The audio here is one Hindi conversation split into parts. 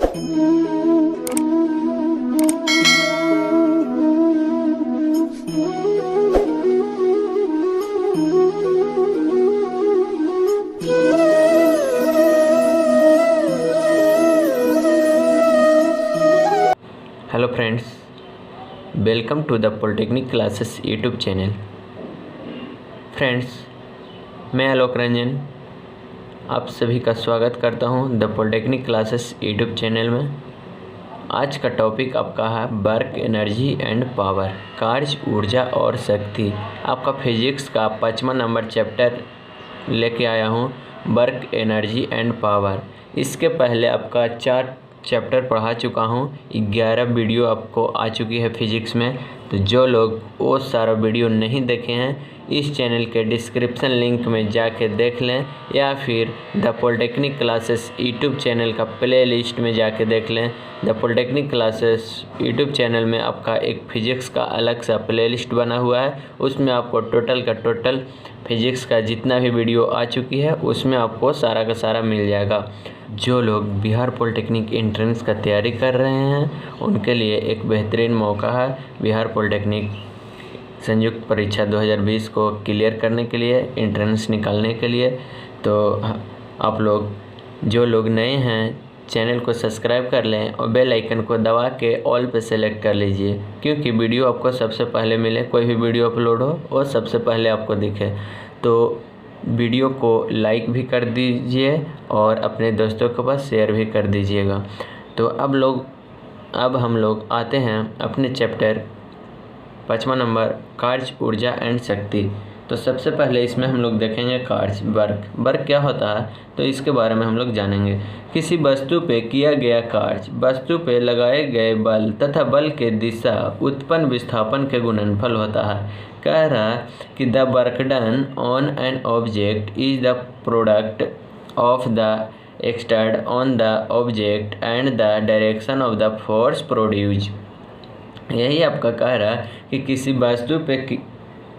Hello friends, welcome to the polytechnic classes YouTube channel. Friends, मैं आलोक रंजन आप सभी का स्वागत करता हूं the polytechnic classes YouTube channel में। आज का टॉपिक आपका है वर्क, एनर्जी एंड पावर, कार्य, ऊर्जा और शक्ति। आपका फिजिक्स का 5वां नंबर चैप्टर लेके आया हूं, वर्क, एनर्जी एंड पावर। इसके पहले आपका 4 चैप्टर पढ़ा चुका हूँ, 11 वीडियो आपको आ चुकी है फिजिक्स में। तो जो लोग वो सारा वीडियो नहीं देखे हैं, इस चैनल के डिस्क्रिप्शन लिंक में जाके देख लें, या फिर the polytechnic classes YouTube channel का प्ले लिस्ट में जाके देख लें। The polytechnic classes YouTube channel में आपका एक फिजिक्स का अलग सा प्ले लिस्ट बना हुआ है, उसमें आपको टोटल का टोटल फिजिक्स का जितना भी वीडियो आ चुकी है उसमें आपको सारा का सारा मिल जाएगा। जो लोग बिहार पॉलिटेक्निक एंट्रेंस का तैयारी कर रहे हैं उनके लिए एक बेहतरीन मौका है बिहार पॉलिटेक्निक संयुक्त परीक्षा 2020 को क्लियर करने के लिए, एंट्रेंस निकालने के लिए। तो आप लोग जो लोग नए हैं चैनल को सब्सक्राइब कर लें और बेल आइकन को दबा के ऑल पे सेलेक्ट कर लीजिए, क्योंकि वीडियो आपको सबसे पहले मिले। कोई भी वीडियो अपलोड हो वो सबसे पहले आपको दिखे। तो वीडियो को लाइक भी कर दीजिए और अपने दोस्तों के पास शेयर भी कर दीजिएगा। तो अब हम लोग आते हैं अपने चैप्टर 5वां नंबर, कार्य, ऊर्जा एंड शक्ति। तो सबसे पहले इसमें हम लोग देखेंगे कार्य, वर्क। वर्क क्या होता है तो इसके बारे में हम लोग जानेंगे। किसी वस्तु पे किया गया कार्य, वस्तु पे लगाए गए बल तथा बल के दिशा उत्पन्न विस्थापन के गुणनफल होता है। कह रहा है कि the work done on an object is the product of the exerted on the object and the direction of the force produce. यही आपका कह रहा है कि किसी वस्तु पे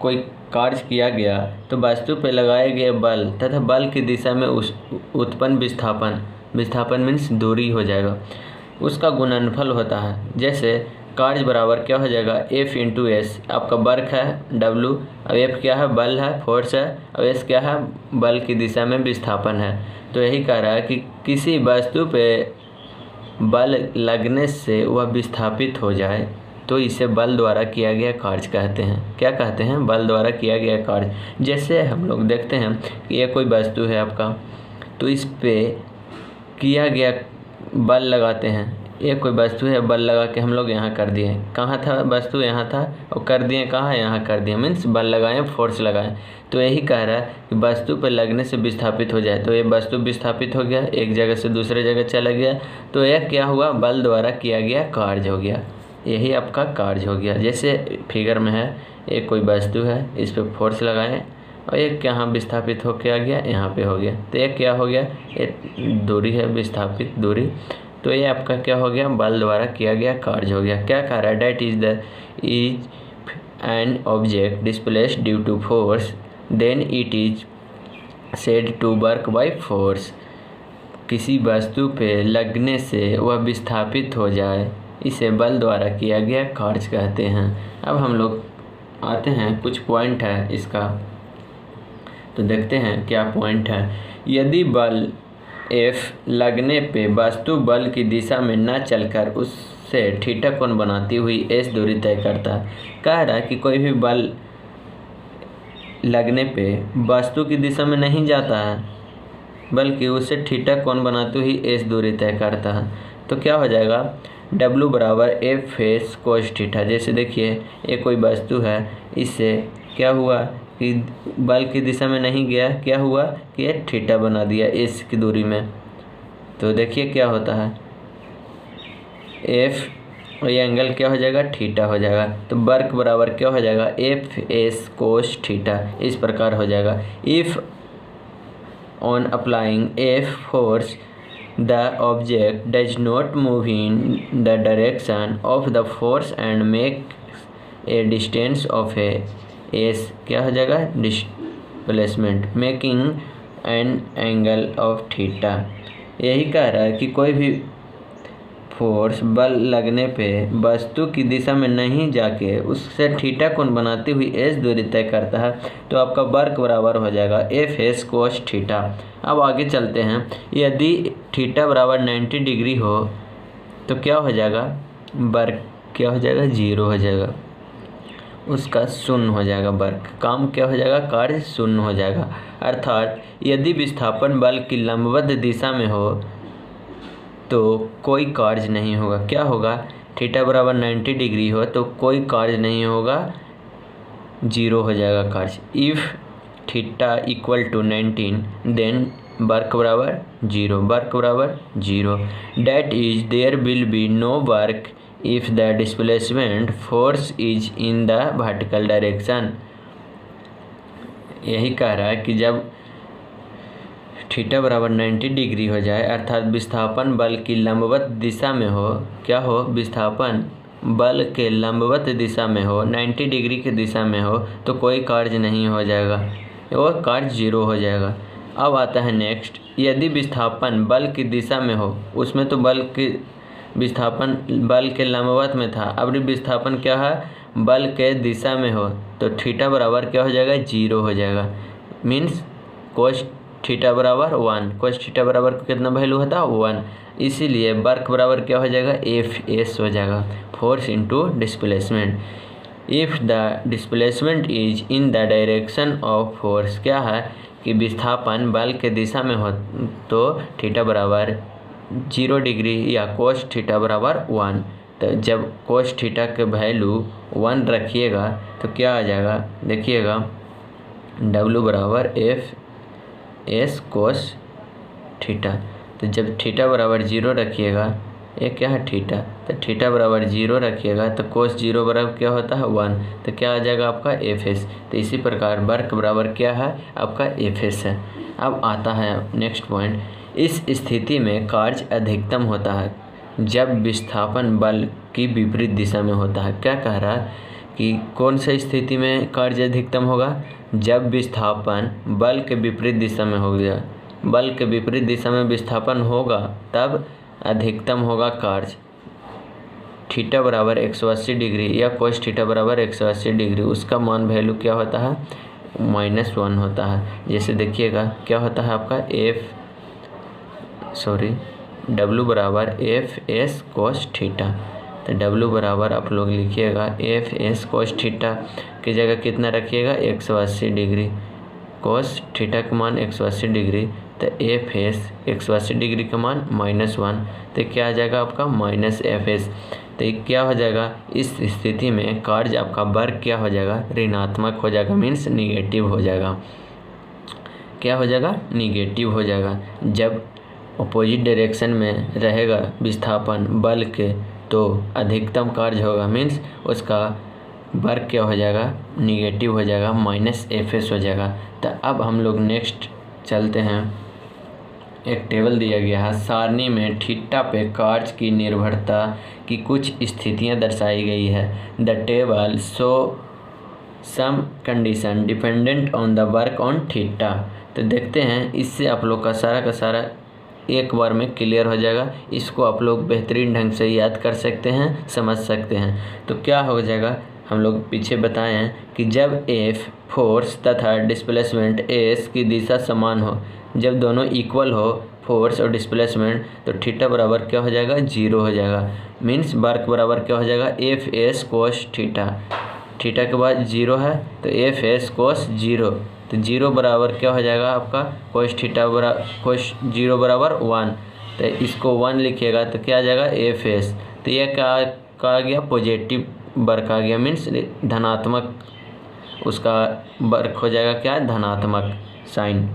कोई कार्य किया गया तो वस्तु पे लगाए गए बल तथा बल की दिशा में उस उत्पन्न विस्थापन मीन्स दूरी हो जाएगा, उसका गुणनफल होता है। जैसे कार्य बराबर क्या हो जाएगा, F इंटू एस। आपका वर्क है W, अब F क्या है, बल है, फोर्स है, अब S क्या है, बल की दिशा में विस्थापन है। तो यही कह रहा है कि किसी वस्तु पे बल लगने से वह विस्थापित हो जाए तो इसे बल द्वारा किया गया कार्य कहते हैं। क्या कहते हैं, बल द्वारा किया गया कार्य। जैसे हम लोग देखते हैं कि ये कोई वस्तु है आपका, तो इस पे किया गया बल लगाते हैं। ये कोई वस्तु है, बल लगा के हम लोग यहाँ कर दिए। कहाँ था वस्तु, यहाँ था, और कर दिए कहाँ, यहाँ कर दिए। मीन्स बल लगाएं, फोर्स लगाएं। तो यही कह रहा है कि वस्तु पर लगने से विस्थापित हो जाए। तो ये वस्तु विस्थापित हो गया, एक जगह से दूसरे जगह चला गया, तो यह क्या हुआ, बल द्वारा किया गया कार्य हो गया। यही आपका कार्य हो गया। जैसे फिगर में है, एक कोई वस्तु है, इस पर फोर्स लगाएं और एक यहाँ विस्थापित होकर आ गया, यहाँ पे हो गया। तो एक क्या हो गया, एक दूरी है, विस्थापित दूरी। तो ये आपका क्या हो गया, बल द्वारा किया गया कार्य हो गया। क्या कह रहा है, that is an object displaced due to force then it is said to work by force. किसी वस्तु पे लगने से वह विस्थापित हो जाए, इसे बल द्वारा किया गया कार्य कहते हैं। अब हम लोग आते हैं, कुछ पॉइंट है इसका, तो देखते हैं क्या पॉइंट है। यदि बल F लगने पे वस्तु बल की दिशा में न चलकर उससे थीटा कोण बनाती हुई S दूरी तय करता है। कह रहा है कि कोई भी बल लगने पे वस्तु की दिशा में नहीं जाता है, बल्कि उससे थीटा कोण बनाती हुई S दूरी तय करता है। तो क्या हो जाएगा, W बराबर F फेस कोस थीटा। जैसे देखिए ये कोई वस्तु है, इससे क्या हुआ कि बल की दिशा में नहीं गया, क्या हुआ कि ये थीटा बना दिया S की दूरी में। तो देखिए क्या होता है, F और ये एंगल क्या हो जाएगा, थीटा हो जाएगा। तो वर्क बराबर क्या हो जाएगा, F S कोस थीटा। इस प्रकार हो जाएगा। If on applying F force the object does not move in the direction of the force and make a distance of a s, क्या हो जाएगा, displacement, making an angle of theta. यही कह रहा है कि कोई भी फोर्स बल लगने पे वस्तु की दिशा में नहीं जाके उससे थीटा कोण बनाती हुई एस दूरी तय करता है तो आपका वर्क बराबर हो जाएगा एफ एस कोस थीटा। अब आगे चलते हैं। यदि थीटा बराबर 90 डिग्री हो तो क्या हो जाएगा, वर्क क्या हो जाएगा, जीरो हो जाएगा, उसका शून्य हो जाएगा, वर्क काम क्या हो जाएगा, कार्य शून्य हो जाएगा। अर्थात यदि विस्थापन बल की लंबवत दिशा में हो तो कोई कार्य नहीं होगा। क्या होगा, थीटा बराबर 90 डिग्री हो तो कोई कार्य नहीं होगा, जीरो हो जाएगा कार्य। If theta equal to 19 then work बराबर जीरो, वर्क बराबर zero. That is there will be no work if the displacement force is in the vertical direction. यही कह रहा है कि जब थीटा बराबर 90 डिग्री हो जाए अर्थात विस्थापन बल की लंबवत दिशा में हो, क्या हो, विस्थापन बल के लंबवत दिशा में हो, 90 डिग्री की दिशा में हो तो कोई कार्य नहीं हो जाएगा, वो कार्य जीरो हो जाएगा। अब आता है नेक्स्ट, यदि विस्थापन बल की दिशा में हो, उसमें तो विस्थापन बल के लंबवत में था, अब विस्थापन क्या है, बल के दिशा में हो तो थीटा बराबर क्या हो जाएगा, जीरो हो जाएगा। मीन्स कोस थीटा बराबर 1, कोस थीटा बराबर कितना वैल्यू होता है 1, इसीलिए वर्क बराबर क्या हो जाएगा, एफ एस हो जाएगा, force into displacement. If the displacement is in the direction of force, क्या है कि विस्थापन बल के दिशा में हो तो थीटा बराबर 0 डिग्री या कोस थीटा बराबर 1। तो जब कोस थीटा के वैल्यू 1 रखिएगा तो क्या आ जाएगा, देखिएगा डब्ल्यू बराबर एफ एस कोस थीटा। तो जब थीटा बराबर 0 रखिएगा, ये क्या है थीटा, तो थीटा बराबर 0 रखिएगा तो कोस 0 बराबर क्या होता है 1, तो क्या आ जाएगा आपका एफ एस। तो इसी प्रकार वर्क बराबर क्या है आपका एफ एस है। अब आता है नेक्स्ट पॉइंट, इस स्थिति में कार्य अधिकतम होता है जब विस्थापन बल की विपरीत दिशा में होता है। क्या कह रहा है कि कौन सा स्थिति में कार्य अधिकतम होगा, जब विस्थापन बल के विपरीत दिशा में हो गया, बल के विपरीत दिशा में विस्थापन होगा तब अधिकतम होगा कार्य। थीटा बराबर 180 डिग्री या कोस थीटा बराबर 180 डिग्री, उसका मान वैल्यू क्या होता है, -1 होता है। जैसे देखिएगा क्या होता है आपका डब्ल्यू बराबर एफ एस कोस थीटा। तो डब्ल्यू बराबर आप लोग लिखिएगा एफ एस कोस थीटा की जगह कितना रखिएगा 180 डिग्री, कोस थीटा का मान 180 डिग्री, तो एफ एस 180 डिग्री का मान -1, तो क्या आ जाएगा आपका माइनस एफ एस। तो क्या हो जाएगा, इस स्थिति में कार्य आपका वर्क क्या हो जाएगा, ऋणात्मक हो जाएगा, मीन्स निगेटिव हो जाएगा। क्या हो जाएगा, निगेटिव हो जाएगा। जब अपोजिट डायरेक्शन में रहेगा विस्थापन बल के तो अधिकतम कार्य होगा, मीन्स उसका वर्क क्या हो जाएगा, निगेटिव हो जाएगा, माइनस एफ एस हो जाएगा। तो अब हम लोग नेक्स्ट चलते हैं। एक टेबल दिया गया है, सारणी में थीटा पे कार्य की निर्भरता की कुछ स्थितियां दर्शाई गई है। The table show some condition dependent on the work on theta. तो देखते हैं, इससे आप लोग का सारा एक बार में क्लियर हो जाएगा। इसको आप लोग बेहतरीन ढंग से याद कर सकते हैं, समझ सकते हैं। तो क्या हो जाएगा, हम लोग पीछे बताए हैं कि जब एफ फोर्स तथा डिस्प्लेसमेंट एस की दिशा समान हो, जब दोनों इक्वल हो फोर्स और डिस्प्लेसमेंट, तो थीटा बराबर क्या हो जाएगा, 0 हो जाएगा। मीन्स वर्क बराबर क्या हो जाएगा, F S cos theta. Theta के बाद 0 है तो एफ एस कोस 0, तो 0 बराबर क्या हो जाएगा आपका, कोस थीटा बराबर कोस 0 बराबर 1, तो इसको 1 लिखिएगा तो क्या आ जाएगा एफ एस। तो यह क्या आ गया, पॉजिटिव वर्क आ गया, मीन्स धनात्मक उसका वर्क हो जाएगा, क्या धनात्मक साइन।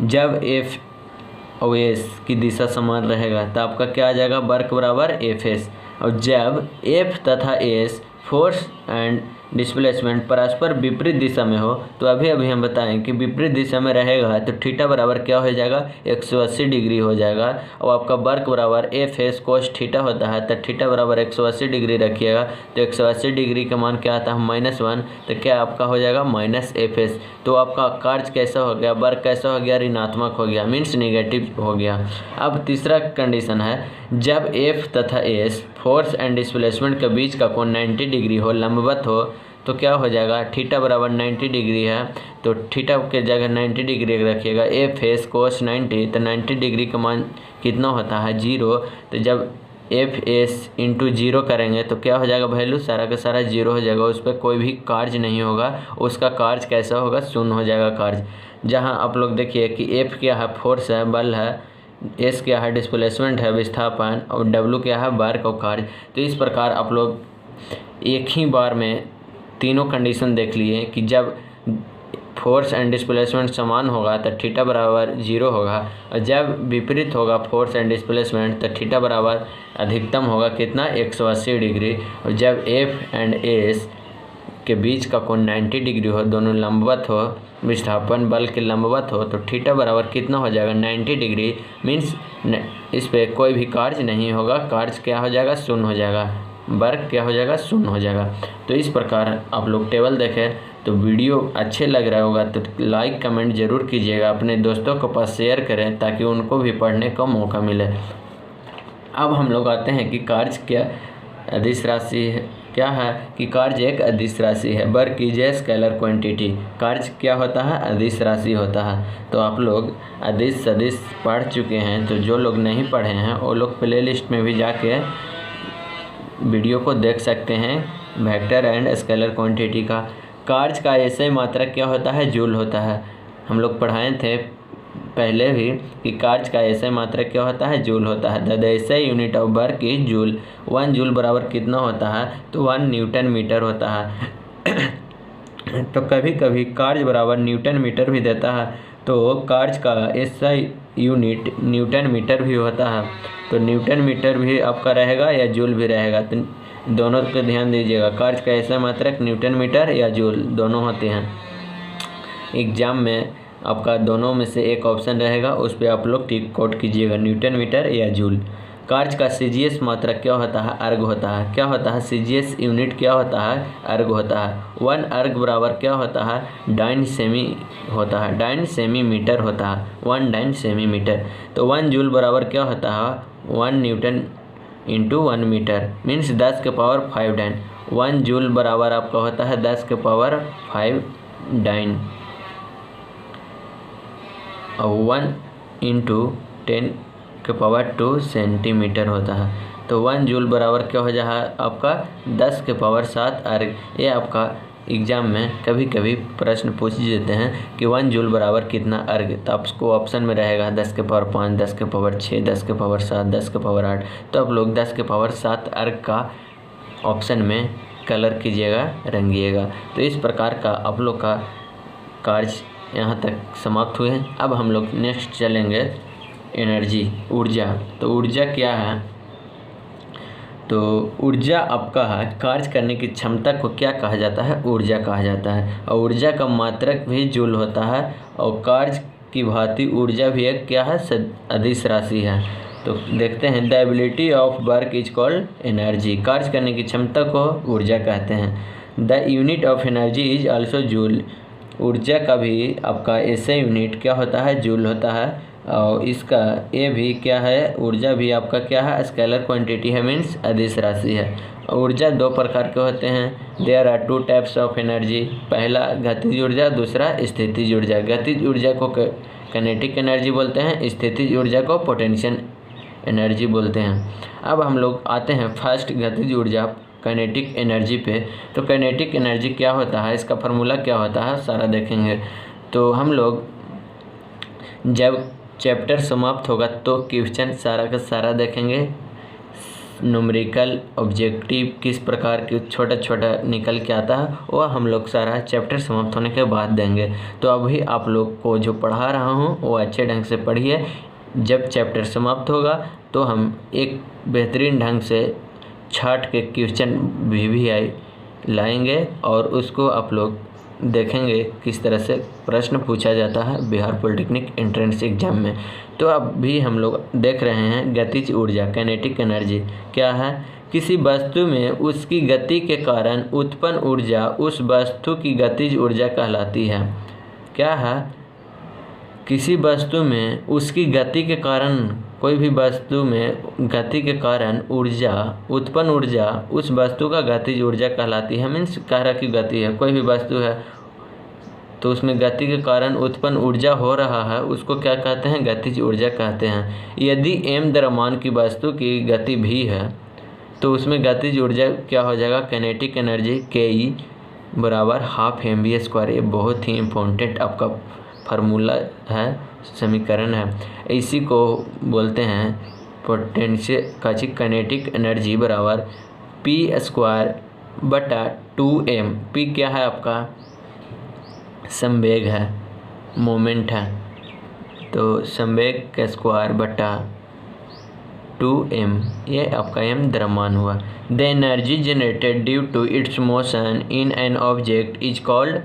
जब एफ और एस की दिशा समान रहेगा तो आपका क्या आ जाएगा, वर्क बराबर एफ एस। और जब एफ तथा एस फोर्स एंड डिस्प्लेसमेंट परस्पर विपरीत दिशा में हो, तो अभी हम बताएं कि विपरीत दिशा में रहेगा तो थीटा बराबर क्या हो जाएगा 180 डिग्री हो जाएगा। और आपका वर्क बराबर एफ एस कोस थीटा होता है, तो थीटा बराबर 180 डिग्री रखिएगा, तो 180 डिग्री का मान क्या आता है -1, तो क्या आपका हो जाएगा -FS। तो आपका कार्य कैसा हो गया, वर्क कैसा हो गया, ऋणात्मक हो गया, मीन्स नेगेटिव हो गया। अब तीसरा कंडीशन है, जब F तथा S फोर्स एंड डिस्प्लेसमेंट के बीच का कोण 90 डिग्री हो, लंबवत हो, तो क्या हो जाएगा थीटा बराबर 90 डिग्री है, तो थीटा के जगह 90 डिग्री रखिएगा। एफ एस कोस 90, तो 90 डिग्री का मान कितना होता है 0, तो जब एफ एस इंटू 0 करेंगे तो क्या हो जाएगा वैल्यू सारा का सारा 0 हो जाएगा, उस पर कोई भी कार्य नहीं होगा, उसका कार्य कैसा होगा 0 हो जाएगा कार्य। जहाँ आप लोग देखिए कि एफ क्या है फोर्स है बल है, एस क्या है डिस्प्लेसमेंट है विस्थापन, और डब्ल्यू क्या है वर्क और कार्य। तो इस प्रकार आप लोग एक ही बार में तीनों कंडीशन देख लिए कि जब फोर्स एंड डिस्प्लेसमेंट समान होगा तो थीटा बराबर 0 होगा, और जब विपरीत होगा फोर्स एंड डिस्प्लेसमेंट तो थीटा बराबर अधिकतम होगा कितना 180 डिग्री, और जब एफ एंड एस के बीच का कोण 90 डिग्री हो, दोनों लंबवत हो, विस्थापन बल के लंबवत हो, तो थीटा बराबर कितना हो जाएगा 90 डिग्री, मीन्स इस पर कोई भी कार्य नहीं होगा, कार्य क्या हो जाएगा 0 हो जाएगा, वर्क क्या हो जाएगा 0 हो जाएगा। तो इस प्रकार आप लोग टेबल देखें। तो वीडियो अच्छे लग रहा होगा तो लाइक कमेंट ज़रूर कीजिएगा, अपने दोस्तों के पास शेयर करें ताकि उनको भी पढ़ने का मौका मिले। अब हम लोग आते हैं कि कार्य क्या अदिश राशि है, क्या है कि कार्य एक अदिश राशि है, वर्क कीजिए स्केलर क्वांटिटी। कार्य क्या होता है अदिश राशि होता है। तो आप लोग अदिश सदिश पढ़ चुके हैं, तो जो लोग नहीं पढ़े हैं वो लोग प्लेलिस्ट में भी जाके वीडियो को देख सकते हैं वेक्टर एंड स्केलर क्वांटिटी का। कार्य का ऐसे मात्रक क्या होता है जूल होता है। हम लोग पढ़ाए थे पहले भी कि कार्य का ऐसे मात्रक क्या होता है जूल होता है। द ऐसे unit of work is joule. 1 joule बराबर कितना होता है, तो 1 न्यूटन मीटर होता है। तो कभी कभी कार्य बराबर न्यूटन मीटर भी देता है, तो कार्य का ऐसा यूनिट न्यूटन मीटर भी होता है। तो न्यूटन मीटर भी आपका रहेगा या जूल भी रहेगा, तो दोनों को ध्यान दीजिएगा। कार्य का ऐसा मात्रक न्यूटन मीटर या जूल दोनों होते हैं। एग्जाम में आपका दोनों में से एक ऑप्शन रहेगा, उस पर आप लोग टिक कोट कीजिएगा, न्यूटन मीटर या जूल। कार्य का सीजीएस मात्रक क्या होता है अर्ग होता है। क्या होता है सीजीएस यूनिट क्या होता है अर्ग होता है। 1 अर्ग बराबर क्या होता है डाइन सेमी होता है, डाइन सेमी मीटर होता है, 1 डाइन सेमी मीटर। तो 1 जूल बराबर क्या होता है 1 न्यूटन इंटू 1 मीटर, मीन्स 10 के पावर 5 डाइन। 1 जूल बराबर आपका होता है 10 के पावर 5 डाइन, और 1 इंटू 10 के पावर 2 सेंटीमीटर होता है। तो 1 जूल बराबर क्या हो जाए आपका 10 के पावर 7 अर्ग। ये आपका एग्ज़ाम में कभी कभी प्रश्न पूछ देते हैं कि 1 जूल बराबर कितना अर्ग, तो आपको ऑप्शन में रहेगा 10 के पावर 5, 10 के पावर 6, 10 के पावर 7, 10 के पावर 8। तो आप लोग 10 के पावर 7 अर्ग का ऑप्शन में कलर कीजिएगा, रंगिएगा। तो इस प्रकार का आप लोग का कार्य यहाँ तक समाप्त हुए हैं। अब हम लोग नेक्स्ट चलेंगे एनर्जी, ऊर्जा। तो ऊर्जा क्या है, तो ऊर्जा आपका है कार्य करने की क्षमता को क्या कहा जाता है ऊर्जा कहा जाता है, और ऊर्जा का मात्रक भी जूल होता है, और कार्य की भांति ऊर्जा भी एक क्या है अदिश राशि है। तो देखते हैं the ability of work is called energy. कार्य करने की क्षमता को ऊर्जा कहते हैं। The unit of energy is also joule. ऊर्जा का भी आपका ऐसे यूनिट क्या होता है जूल होता है, और इसका ये भी क्या है ऊर्जा भी आपका क्या है स्केलर क्वांटिटी है, मीन्स अदिश राशि है। ऊर्जा 2 प्रकार के होते हैं। There are 2 types of energy. पहला गतिज ऊर्जा, दूसरा स्थितिज ऊर्जा। गतिज ऊर्जा को काइनेटिक एनर्जी बोलते हैं, स्थितिज ऊर्जा को पोटेंशियल एनर्जी बोलते हैं। अब हम लोग आते हैं फर्स्ट गतिज ऊर्जा काइनेटिक एनर्जी पे। तो काइनेटिक एनर्जी क्या होता है, इसका फार्मूला क्या होता है सारा देखेंगे। तो हम लोग जब चैप्टर समाप्त होगा तो क्वेश्चन सारा का सारा देखेंगे, न्यूमेरिकल ऑब्जेक्टिव किस प्रकार के छोटा छोटा निकल के आता है वो हम लोग सारा चैप्टर समाप्त होने के बाद देंगे। तो अभी आप लोग को जो पढ़ा रहा हूँ वो अच्छे ढंग से पढ़िए। जब चैप्टर समाप्त होगा तो हम एक बेहतरीन ढंग से छाट के क्वेश्चन भी आई लाएंगे और उसको आप लोग देखेंगे किस तरह से प्रश्न पूछा जाता है बिहार पॉलिटेक्निक एंट्रेंस एग्जाम में। तो अभी हम लोग देख रहे हैं गतिज ऊर्जा, काइनेटिक एनर्जी क्या है। किसी वस्तु में उसकी गति के कारण उत्पन्न ऊर्जा उस वस्तु की गतिज ऊर्जा कहलाती है। क्या है, किसी वस्तु में उसकी गति के कारण, कोई भी वस्तु में गति के कारण ऊर्जा, उत्पन्न ऊर्जा उस वस्तु का गतिज ऊर्जा कहलाती है। मीन्स कार्य की गति है, कोई भी वस्तु है तो उसमें गति के कारण उत्पन्न ऊर्जा हो रहा है, उसको क्या कहते हैं, गतिज ऊर्जा कहते हैं। यदि m द्रव्यमान की वस्तु की गति भी है तो उसमें गतिज ऊर्जा क्या हो जाएगा, काइनेटिक एनर्जी KE बराबर हाफ mv²। ये बहुत ही इम्पोर्टेंट आपका फार्मूला है, समीकरण है। इसी को बोलते हैं पोटेंशियल काइनेटिक एनर्जी बराबर P²/2m। P क्या है आपका, संवेग है, मोमेंट है, तो संवेग का स्क्वायर बटा 2m, ये आपका m द्रव्यमान हुआ। The energy generated due to its motion in an object is called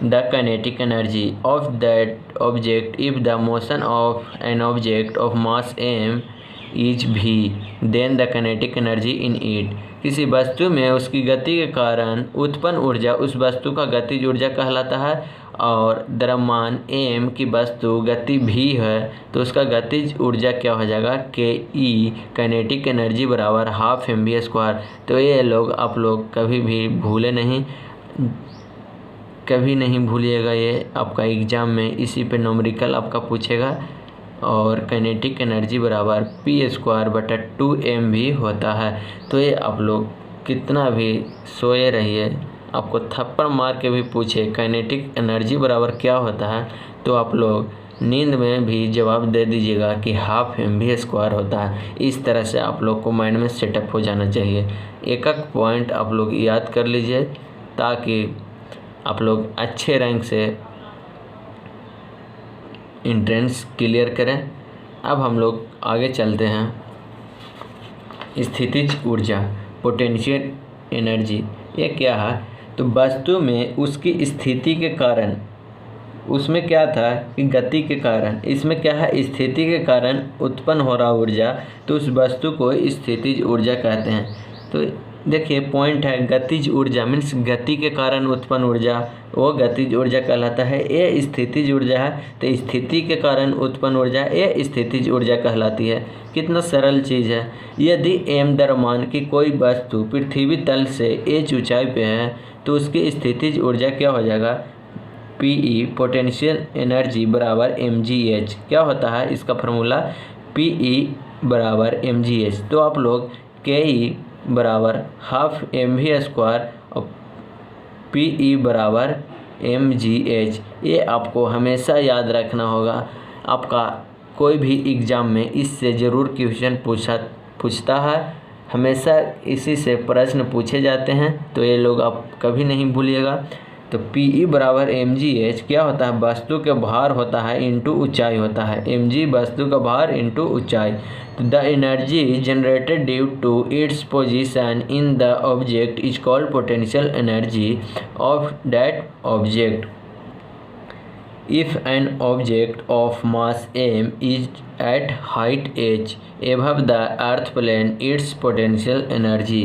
the kinetic energy of that object if the motion of an object of mass m is v, then the kinetic energy in it। किसी वस्तु में उसकी गति के कारण उत्पन्न ऊर्जा उस वस्तु का गतिज ऊर्जा कहलाता है, और द्रव्यमान m की वस्तु गति v है तो उसका गतिज ऊर्जा क्या हो जाएगा, KE काइनेटिक एनर्जी बराबर हाफ mv²। तो ये लोग आप लोग कभी भी भूले नहीं, कभी नहीं भूलिएगा, ये आपका एग्ज़ाम में इसी पे न्यूमेरिकल आपका पूछेगा। और काइनेटिक एनर्जी बराबर P²/2m भी होता है। तो ये आप लोग कितना भी सोए रहिए, आपको थप्पड़ मार के भी पूछे काइनेटिक एनर्जी बराबर क्या होता है तो आप लोग नींद में भी जवाब दे दीजिएगा कि हाफ mv² होता है। इस तरह से आप लोग को माइंड में सेटअप हो जाना चाहिए। एक एक पॉइंट आप लोग याद कर लीजिए ताकि आप लोग अच्छे रैंक से एंट्रेंस क्लियर करें। अब हम लोग आगे चलते हैं। स्थितिज ऊर्जा, पोटेंशियल एनर्जी, ये क्या है, तो वस्तु में उसकी स्थिति के कारण, उसमें क्या था कि गति के कारण, इसमें क्या है, स्थिति के कारण उत्पन्न हो रहा ऊर्जा, तो उस वस्तु को स्थितिज ऊर्जा कहते हैं। तो देखिए पॉइंट है, गतिज ऊर्जा मीन्स गति के कारण उत्पन्न ऊर्जा, वो गतिज ऊर्जा कहलाता है। ये स्थितिज ऊर्जा है तो स्थिति के कारण उत्पन्न ऊर्जा ये स्थितिज ऊर्जा कहलाती है। कितना सरल चीज़ है। यदि m द्रव्यमान की कोई वस्तु पृथ्वी तल से h ऊंचाई पे है तो उसकी स्थितिज ऊर्जा क्या हो जाएगा, PE पोटेंशियल एनर्जी बराबर mgh। क्या होता है इसका फार्मूला, PE बराबर mgh। तो आप लोग KE बराबर हाफ mv² और PE बराबर mgh, ये आपको हमेशा याद रखना होगा। आपका कोई भी एग्ज़ाम में इससे ज़रूर क्वेश्चन पूछता है, हमेशा इसी से प्रश्न पूछे जाते हैं, तो ये लोग आप कभी नहीं भूलिएगा। तो PE बराबर mgh क्या होता है, वस्तु का भार होता है इंटू ऊंचाई होता है, mg वस्तु का भार इंटू ऊंचाई। The energy generated due to its position in the object is called potential energy of that object. If an object of mass m is at height h above the earth plane, its potential energy।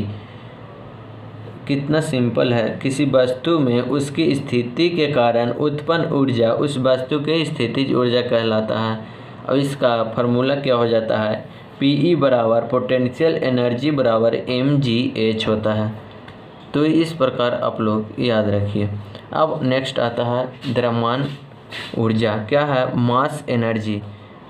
कितना सिंपल है, किसी वस्तु में उसकी स्थिति के कारण उत्पन्न ऊर्जा उस वस्तु के स्थितिज ऊर्जा कहलाता है। और इसका फार्मूला क्या हो जाता है, PE बराबर पोटेंशियल एनर्जी बराबर mgh होता है। तो इस प्रकार आप लोग याद रखिए। अब नेक्स्ट आता है द्रव्यमान ऊर्जा, क्या है, मास एनर्जी।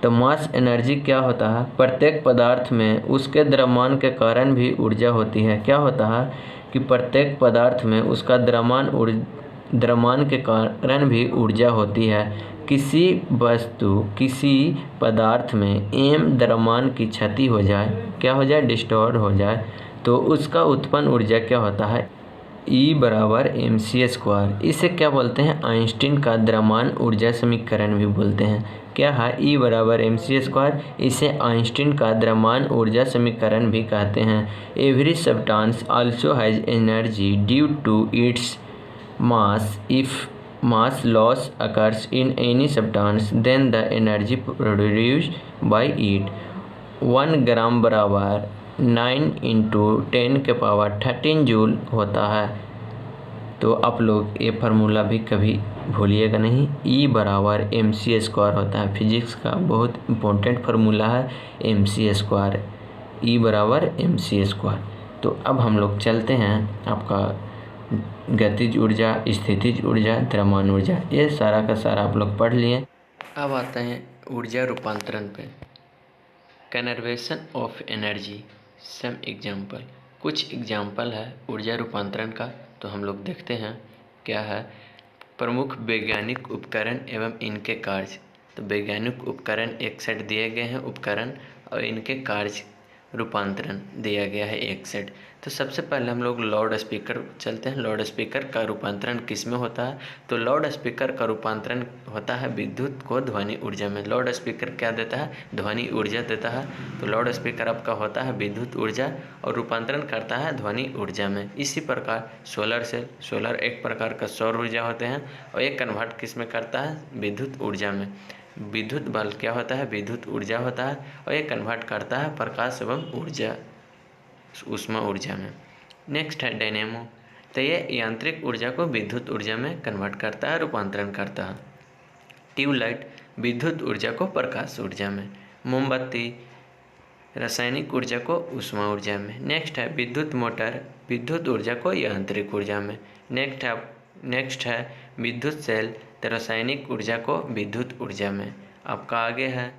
तो मास एनर्जी क्या होता है, प्रत्येक पदार्थ में उसके द्रव्यमान के कारण भी ऊर्जा होती है। क्या होता है कि प्रत्येक पदार्थ में उसका द्रव्यमान के कारण भी ऊर्जा होती है। किसी वस्तु, किसी पदार्थ में m द्रव्यमान की क्षति हो जाए, क्या हो जाए, डिस्टॉर्ट हो जाए, तो उसका उत्पन्न ऊर्जा क्या होता है, E बराबर mc²। इसे क्या बोलते हैं, आइंस्टीन का द्रव्यमान ऊर्जा समीकरण भी बोलते हैं। क्या है, E बराबर mc²। इसे आइंस्टीन का द्रव्यमान ऊर्जा समीकरण भी कहते हैं। Every substance also has energy due to its mass. If mass loss occurs in any substance then the energy produced by it 1 ग्राम बराबर 9 × 10⁻13 जूल होता है। तो आप लोग ये फार्मूला भी कभी भूलिएगा नहीं, E बराबर mc² होता है। फिजिक्स का बहुत इम्पोर्टेंट फार्मूला है mc², E बराबर mc²। तो अब हम लोग चलते हैं आपका गतिज ऊर्जा, स्थितिज ऊर्जा, द्रव्यमान ऊर्जा, ये सारा का सारा आप लोग पढ़ लिए। अब आते हैं ऊर्जा रूपांतरण पे। Conversation of energy, some example. कुछ एग्जाम्पल है ऊर्जा रूपांतरण का, तो हम लोग देखते हैं क्या है। प्रमुख वैज्ञानिक उपकरण एवं इनके कार्य। तो वैज्ञानिक उपकरण एक सेट दिए गए हैं उपकरण, और इनके कार्य रूपांतरण दिया गया है एक सेट। तो सबसे पहले हम लोग लाउड स्पीकर चलते हैं। लाउड स्पीकर का रूपांतरण किस में होता है? तो लाउड स्पीकर का रूपांतरण होता है विद्युत को ध्वनि ऊर्जा में। लाउड स्पीकर क्या देता है? ध्वनि ऊर्जा देता है। तो लाउड स्पीकर आपका होता है विद्युत ऊर्जा और रूपांतरण करता है ध्वनि ऊर्जा में। इसी प्रकार सोलर सेल, सोलर एक प्रकार का सौर ऊर्जा होते हैं, और एक कन्वर्ट किस में करता है? विद्युत ऊर्जा में। विद्युत बल क्या होता है? विद्युत ऊर्जा होता है, और ये कन्वर्ट करता है प्रकाश एवं ऊर्जा, ऊष्मा ऊर्जा में। नेक्स्ट है डायनेमो। तो ये यांत्रिक ऊर्जा को विद्युत ऊर्जा में कन्वर्ट करता है, रूपांतरण करता है। ट्यूबलाइट विद्युत ऊर्जा को प्रकाश ऊर्जा में। मोमबत्ती रासायनिक ऊर्जा को ऊष्मा ऊर्जा में। नेक्स्ट है विद्युत मोटर विद्युत ऊर्जा को यांत्रिक ऊर्जा में। नेक्स्ट है विद्युत सेल रासायनिक ऊर्जा को विद्युत ऊर्जा में। आपका आगे है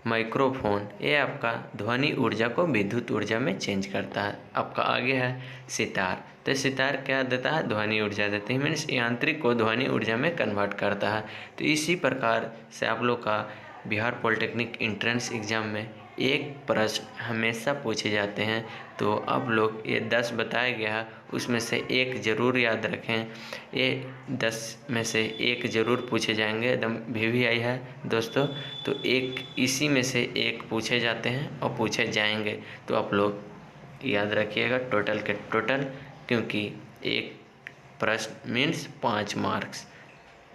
माइक्रोफोन, ये आपका ध्वनि ऊर्जा को विद्युत ऊर्जा में चेंज करता है। आपका आगे है सितार। तो सितार क्या देता है? ध्वनि ऊर्जा देती है, मीन्स यांत्रिक को ध्वनि ऊर्जा में कन्वर्ट करता है। तो इसी प्रकार से आप लोग का बिहार पॉलिटेक्निक एंट्रेंस एग्जाम में एक प्रश्न हमेशा पूछे जाते हैं। तो आप लोग ये 10 बताया गया है, उसमें से एक ज़रूर याद रखें। ये 10 में से एक ज़रूर पूछे जाएंगे, एकदम VVI है दोस्तों। तो एक इसी में से एक पूछे जाते हैं और पूछे जाएंगे, तो आप लोग याद रखिएगा टोटल के टोटल, क्योंकि एक प्रश्न मीन्स 5 मार्क्स।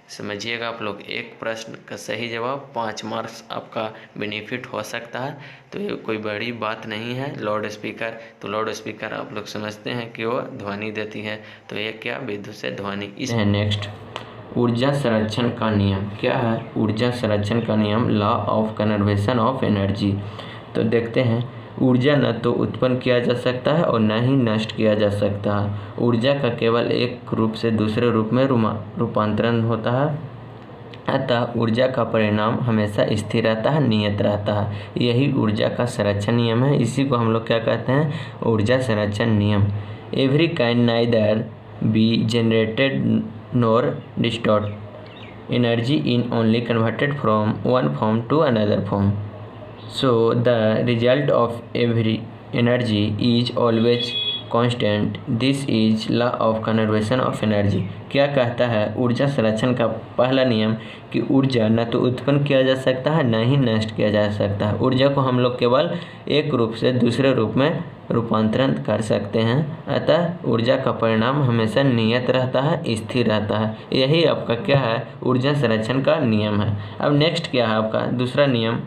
समझिएगा आप लोग, एक प्रश्न का सही जवाब 5 मार्क्स आपका बेनिफिट हो सकता है। तो ये कोई बड़ी बात नहीं है। लाउड स्पीकर, तो लाउड स्पीकर आप लोग समझते हैं कि वो ध्वनि देती है, तो ये क्या? विद्युत से ध्वनि। इस नेक्स्ट ऊर्जा संरक्षण का नियम क्या है? ऊर्जा संरक्षण का नियम, law of conservation of energy. तो देखते हैं, ऊर्जा न तो उत्पन्न किया जा सकता है और न ही नष्ट किया जा सकता है। ऊर्जा का केवल एक रूप से दूसरे रूप में रूपांतरण होता है, अतः ऊर्जा का परिणाम हमेशा स्थिर रहता है, नियत रहता है। यही ऊर्जा का संरक्षण नियम है। इसी को हम लोग क्या कहते हैं? ऊर्जा संरक्षण नियम। Every kind neither be generated nor distort energy in only converted from one form to another form. So the result of every energy is always constant. This is law of conservation of energy. क्या कहता है ऊर्जा संरक्षण का पहला नियम कि ऊर्जा न तो उत्पन्न किया जा सकता है, न ही नष्ट किया जा सकता है। ऊर्जा को हम लोग केवल एक रूप से दूसरे रूप में रूपांतरण कर सकते हैं, अतः ऊर्जा का परिणाम हमेशा नियत रहता है, स्थिर रहता है। यही आपका क्या है? ऊर्जा संरक्षण का नियम है। अब नेक्स्ट क्या है आपका दूसरा नियम?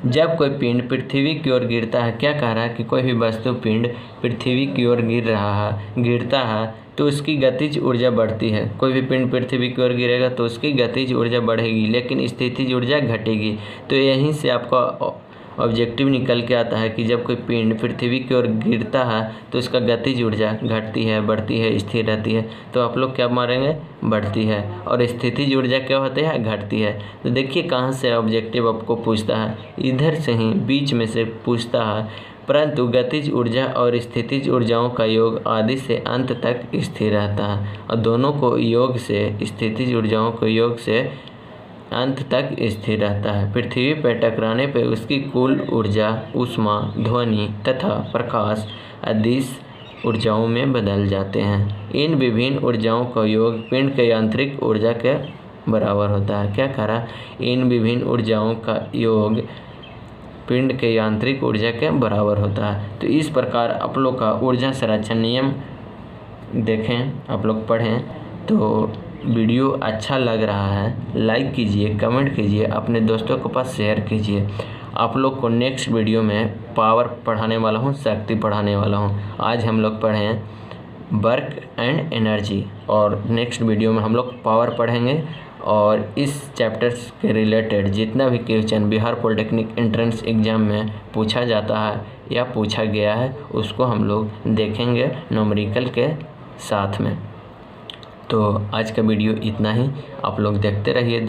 जब कोई पिंड पृथ्वी की ओर गिरता है, क्या कह रहा है कि कोई भी वस्तु पिंड पृथ्वी की ओर गिरता है तो उसकी गतिज ऊर्जा बढ़ती है। कोई भी पिंड पृथ्वी की ओर गिरेगा तो उसकी गतिज ऊर्जा बढ़ेगी, लेकिन स्थितिज ऊर्जा घटेगी। तो यहीं से आपका ऑब्जेक्टिव निकल के आता है कि जब कोई पिंड पृथ्वी की ओर गिरता है तो उसका गतिज ऊर्जा घटती है, बढ़ती है, स्थिर रहती है। तो आप लोग क्या मारेंगे? बढ़ती है। और स्थितिज ऊर्जा क्या होती है? घटती है। तो देखिए कहाँ से ऑब्जेक्टिव आपको पूछता है, इधर से ही बीच में से पूछता है। परंतु गतिज ऊर्जा और स्थितिज ऊर्जाओं का योग आदि से अंत तक स्थिर रहता है, और दोनों को योग से, स्थितिज ऊर्जाओं को योग से अंत तक स्थिर रहता है। पृथ्वी पर टकराने पर उसकी कुल ऊर्जा ऊष्मा, ध्वनि तथा प्रकाश आदि ऊर्जाओं में बदल जाते हैं। इन विभिन्न ऊर्जाओं का योग पिंड के यांत्रिक ऊर्जा के बराबर होता है। क्या कह रहा, इन विभिन्न ऊर्जाओं का योग पिंड के यांत्रिक ऊर्जा के बराबर होता है। तो इस प्रकार आप लोग का ऊर्जा संरक्षण नियम देखें, आप लोग पढ़ें। तो वीडियो अच्छा लग रहा है लाइक कीजिए, कमेंट कीजिए, अपने दोस्तों के पास शेयर कीजिए। आप लोग को नेक्स्ट वीडियो में पावर पढ़ाने वाला हूँ, शक्ति पढ़ाने वाला हूँ। आज हम लोग पढ़ें वर्क एंड एनर्जी, और नेक्स्ट वीडियो में हम लोग पावर पढ़ेंगे। और इस चैप्टर्स के रिलेटेड जितना भी question Bihar polytechnic entrance exam में पूछा जाता है या पूछा गया है, उसको हम लोग देखेंगे न्यूमेरिकल के साथ में। तो आज का वीडियो इतना ही, आप लोग देखते रहिए।